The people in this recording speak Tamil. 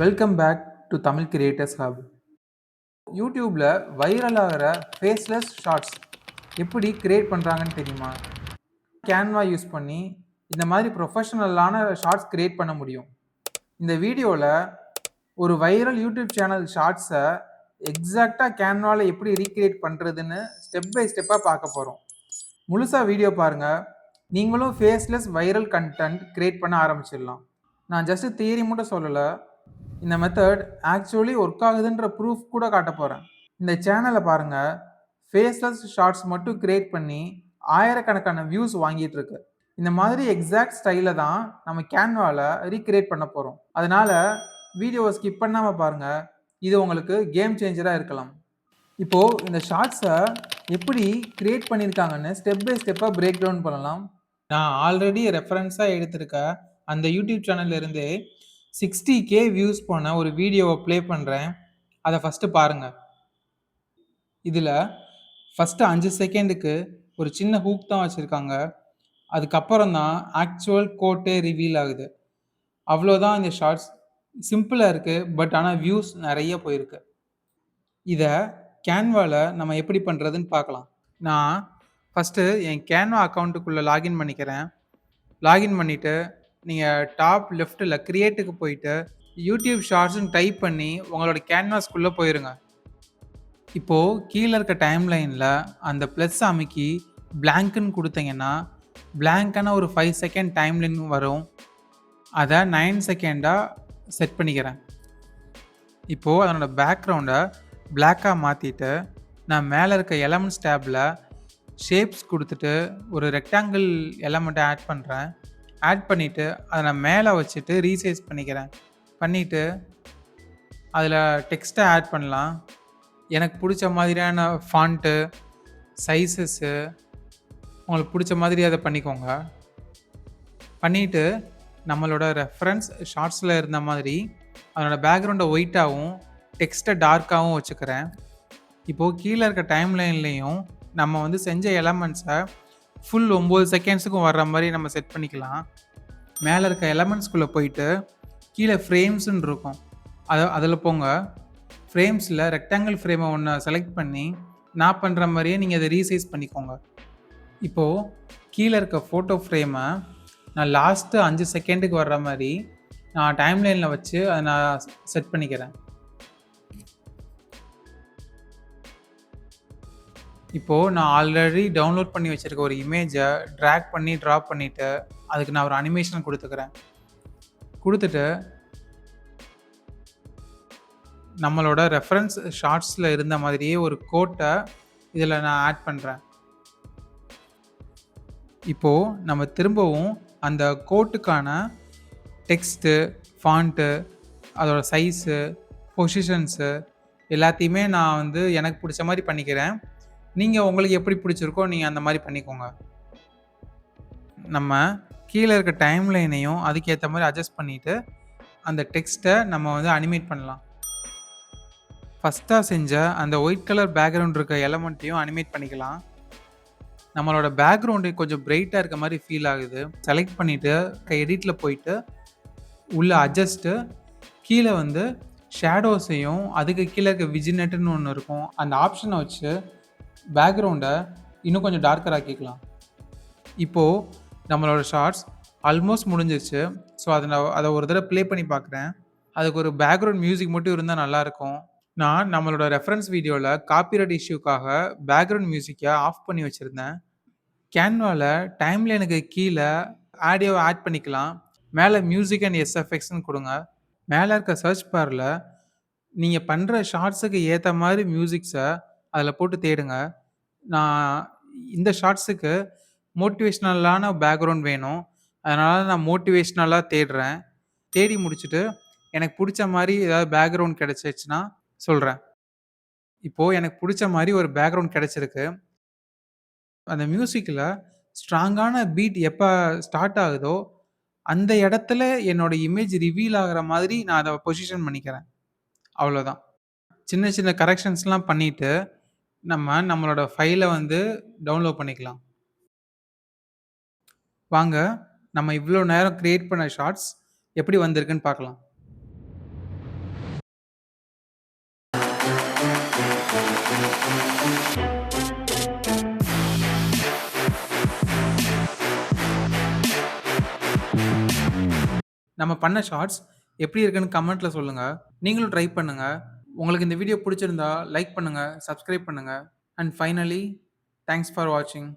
Welcome back to Tamil creators hub. யூடியூப்ல வைரல் ஆகிற ஃபேஸ்லெஸ் ஷார்ட்ஸ் எப்படி கிரியேட் பண்ணுறாங்கன்னு தெரியுமா? கேன்வா யூஸ் பண்ணி இந்த மாதிரி ப்ரொஃபஷனலான ஷார்ட்ஸ் கிரியேட் பண்ண முடியும். இந்த வீடியோவில் ஒரு வைரல் யூடியூப் சேனல் ஷார்ட்ஸை எக்ஸாக்டாக கேன்வாவில் எப்படி ரீக்ரியேட் பண்ணுறதுன்னு ஸ்டெப் பை ஸ்டெப்பாக பார்க்க போகிறோம். முழுசாக வீடியோ பாருங்கள். நீங்களும் ஃபேஸ்லெஸ் வைரல் கண்டென்ட் கிரியேட் பண்ண ஆரம்பிச்சிடலாம். நான் ஜஸ்ட் தியரி மட்டும் சொல்லலை, இந்த மெத்தட் ஆக்சுவலி ஒர்க் ஆகுதுன்ற ப்ரூஃப் கூட காட்ட போகிறேன். இந்த சேனலை பாருங்கள், ஃபேஸ்லெஸ் ஷார்ட்ஸ் மட்டும் கிரியேட் பண்ணி ஆயிரக்கணக்கான வியூஸ் வாங்கிட்டு இருக்கு. இந்த மாதிரி எக்ஸாக்ட் ஸ்டைலில் தான் நம்ம கேன்வாவில் ரீக்ரியேட் பண்ண போகிறோம். அதனால் வீடியோவை ஸ்கிப் பண்ணாமல் பாருங்கள், இது உங்களுக்கு கேம் சேஞ்சராக இருக்கலாம். இப்போது இந்த ஷார்ட்ஸை எப்படி கிரியேட் பண்ணியிருக்காங்கன்னு ஸ்டெப் பை ஸ்டெப்பாக பிரேக் டவுன் பண்ணலாம். நான் ஆல்ரெடி ரெஃபரன்ஸாக எடுத்திருக்க அந்த யூடியூப் சேனல்லேருந்தே 60K வியூஸ் போன ஒரு வீடியோவை ப்ளே பண்ணுறேன். அதை ஃபஸ்ட்டு பாருங்கள். இதில் ஃபஸ்ட்டு 5 செகண்டுக்கு ஒரு சின்ன ஹூக் தான் வச்சுருக்காங்க. அதுக்கப்புறம் தான் ஆக்சுவல் கோட்டே ரிவீல் ஆகுது. அவ்வளோதான் இந்த ஷார்ட்ஸ். சிம்பிளாக இருக்குது, பட் ஆனால் வியூஸ் நிறைய போயிருக்கு. இதை கேன்வாவில் நம்ம எப்படி பண்ணுறதுன்னு பார்க்கலாம். நான் ஃபஸ்ட்டு என் கேன்வா அக்கௌண்ட்டுக்குள்ளே லாகின் பண்ணிக்கிறேன். லாகின் பண்ணிவிட்டு நீங்கள் டாப் லெஃப்ட்டில் கிரியேட்டுக்கு போயிட்டு யூடியூப் ஷார்ட்ஸ்ன்னு டைப் பண்ணி உங்களோட கேன்வாஸ்குள்ளே போயிருங்க. இப்போது கீழே இருக்க டைம்லைனில் அந்த ப்ளஸ் அமுக்கி பிளாங்க்குன்னு கொடுத்தீங்கன்னா பிளாங்கான ஒரு 5 செகண்ட் டைம்லைன் வரும். அதை 9 செகண்டாக செட் பண்ணிக்கிறேன். இப்போது அதனோட பேக்ரவுண்டை பிளாக்காக மாற்றிட்டு நான் மேலே இருக்க எலமெண்ட்ஸ் டேப்பில் ஷேப்ஸ் கொடுத்துட்டு ஒரு ரெக்டாங்கிள் எலமெண்ட்டை ஆட் பண்ணுறேன். ஆட் பண்ணிவிட்டு அதை நான் மேலே வச்சுட்டு ரீசைஸ் பண்ணிவிட்டு அதில் டெக்ஸ்ட்டை ஆட் பண்ணலாம். எனக்கு பிடிச்ச மாதிரியான ஃபாண்ட்டு, சைஸஸ்ஸு உங்களுக்கு பிடிச்ச மாதிரி அதை பண்ணிக்கோங்க. பண்ணிவிட்டு நம்மளோட ரெஃபரன்ஸ் ஷார்ட்ஸில் இருந்த மாதிரி அதனோட பேக்ரவுண்டை ஒயிட்டாகவும் டெக்ஸ்ட்டை டார்க்காகவும் வச்சுக்கிறேன். இப்போது கீழே இருக்க டைம்லைன்லேயும் நம்ம செஞ்ச எலமெண்ட்ஸை ஃபுல் 9 செகண்ட்ஸுக்கும் வர்ற மாதிரி நம்ம செட் பண்ணிக்கலாம். மேலே இருக்க எலமெண்ட்ஸ்குள்ளே போயிட்டு கீழே ஃப்ரேம்ஸுன்னு இருக்கும், அதில் போங்க. ஃப்ரேம்ஸில் ரெக்டாங்கிள் ஃப்ரேமை ஒன்று செலக்ட் பண்ணி நான் பண்ணுற மாதிரியே நீங்கள் அதை ரீசைஸ் பண்ணிக்கோங்க. இப்போது கீழே இருக்க ஃபோட்டோ ஃப்ரேமை நான் லாஸ்ட்டு 5 செகண்டுக்கு வர்ற மாதிரி நான் டைம்லைனில் வச்சு அதை நான் செட் பண்ணிக்கிறேன். இப்போது நான் ஆல்ரெடி டவுன்லோட் பண்ணி வச்சுருக்க ஒரு இமேஜை ட்ராக் பண்ணி ட்ராப் பண்ணிவிட்டு அதுக்கு நான் ஒரு அனிமேஷன் கொடுத்துட்டு நம்மளோட ரெஃபரன்ஸ் ஷார்ட்ஸில் இருந்த மாதிரியே ஒரு கோட்டை இதில் நான் ஆட் பண்ணுறேன். இப்போது நம்ம திரும்பவும் அந்த கோட்டுக்கான டெக்ஸ்ட்டு, ஃபாண்ட்டு, அதோட சைஸு, பொசிஷன்ஸு எல்லாத்தையுமே நான் எனக்கு பிடிச்ச மாதிரி பண்ணிக்கிறேன். நீங்கள் உங்களுக்கு எப்படி பிடிச்சிருக்கோ நீங்கள் அந்த மாதிரி பண்ணிக்கோங்க. நம்ம கீழே இருக்க டைம்லைனையும் அதுக்கேற்ற மாதிரி அட்ஜஸ்ட் பண்ணிவிட்டு அந்த டெக்ஸ்ட்டை நம்ம அனிமேட் பண்ணலாம். ஃபஸ்ட்டாக செஞ்ச அந்த ஒயிட் கலர் பேக்ரவுண்ட் இருக்க எலமெண்ட்டையும் அனிமேட் பண்ணிக்கலாம். நம்மளோட பேக்ரவுண்டு கொஞ்சம் பிரைட்டாக இருக்க மாதிரி ஃபீல் ஆகுது. செலக்ட் பண்ணிவிட்டு எடிட்டில் போயிட்டு உள்ள அட்ஜஸ்ட்டு கீழே ஷேடோஸையும் அதுக்கு கீழே இருக்க விஜினெட்டுன்னு ஒன்று இருக்கும், அந்த ஆப்ஷனை வச்சு பேக்ரவுண்டை இன்னும் கொஞ்சம் டார்க்கர் ஆக்கிக்கலாம். இப்போது நம்மளோட ஷார்ட்ஸ் ஆல்மோஸ்ட் முடிஞ்சிருச்சு. ஸோ அதை ஒரு தடவை ப்ளே பண்ணி பார்க்குறேன். அதுக்கு ஒரு பேக்ரவுண்ட் மியூசிக் மட்டும் இருந்தால் நல்லாயிருக்கும். நான் நம்மளோட ரெஃபரன்ஸ் வீடியோவில் காப்பிரைட் இஷ்யூக்காக பேக்ரவுண்ட் மியூசிக்கை ஆஃப் பண்ணி வச்சுருந்தேன். கேன்வாவில் டைம்லைனுக்கு கீழே ஆடியோவை ஆட் பண்ணிக்கலாம். மேலே மியூசிக் அண்ட் எஸ்எஃப்எக்ஸ்ன்னு கொடுங்க. மேலே இருக்க சர்ச் பாரில் நீங்கள் பண்ணுற ஷார்ட்ஸுக்கு ஏற்ற மாதிரி மியூசிக்ஸை அதில் போட்டு தேடுங்க. நான் இந்த ஷார்ட்ஸுக்கு மோட்டிவேஷ்னலான பேக்ரவுண்ட் வேணும், அதனால் நான் மோட்டிவேஷ்னலாக தேடுறேன். தேடி முடிச்சுட்டு எனக்கு பிடிச்ச மாதிரி ஏதாவது பேக்ரவுண்ட் கிடச்சிச்சுன்னா சொல்கிறேன். இப்போது எனக்கு பிடிச்ச மாதிரி ஒரு பேக்ரவுண்ட் கிடச்சிருக்கு. அந்த மியூசிக்கில் ஸ்ட்ராங்கான பீட் எப்போ ஸ்டார்ட் ஆகுதோ அந்த இடத்துல என்னோடய இமேஜ் ரிவீல் ஆகிற மாதிரி நான் அதை பொசிஷன் பண்ணிக்கிறேன். அவ்வளோதான். சின்ன சின்ன கரெக்ஷன்ஸ்லாம் பண்ணிவிட்டு நம்மளோட ஃபைலை டவுன்லோட் பண்ணிக்கலாம். வாங்க நம்ம இவ்வளோ நேரம் கிரியேட் பண்ண ஷார்ட்ஸ் எப்படி வந்திருக்குன்னு பார்க்கலாம். நம்ம பண்ண ஷார்ட்ஸ் எப்படி இருக்குன்னு கமெண்ட்ல சொல்லுங்க. நீங்களும் ட்ரை பண்ணுங்க. உங்களுக்கு இந்த வீடியோ புடிச்சிருந்தா லைக் பண்ணுங்க, சப்ஸ்கிரைப் பண்ணுங்க. அண்ட் ஃபைனலி தேங்க்ஸ் ஃபார் வாட்சிங்.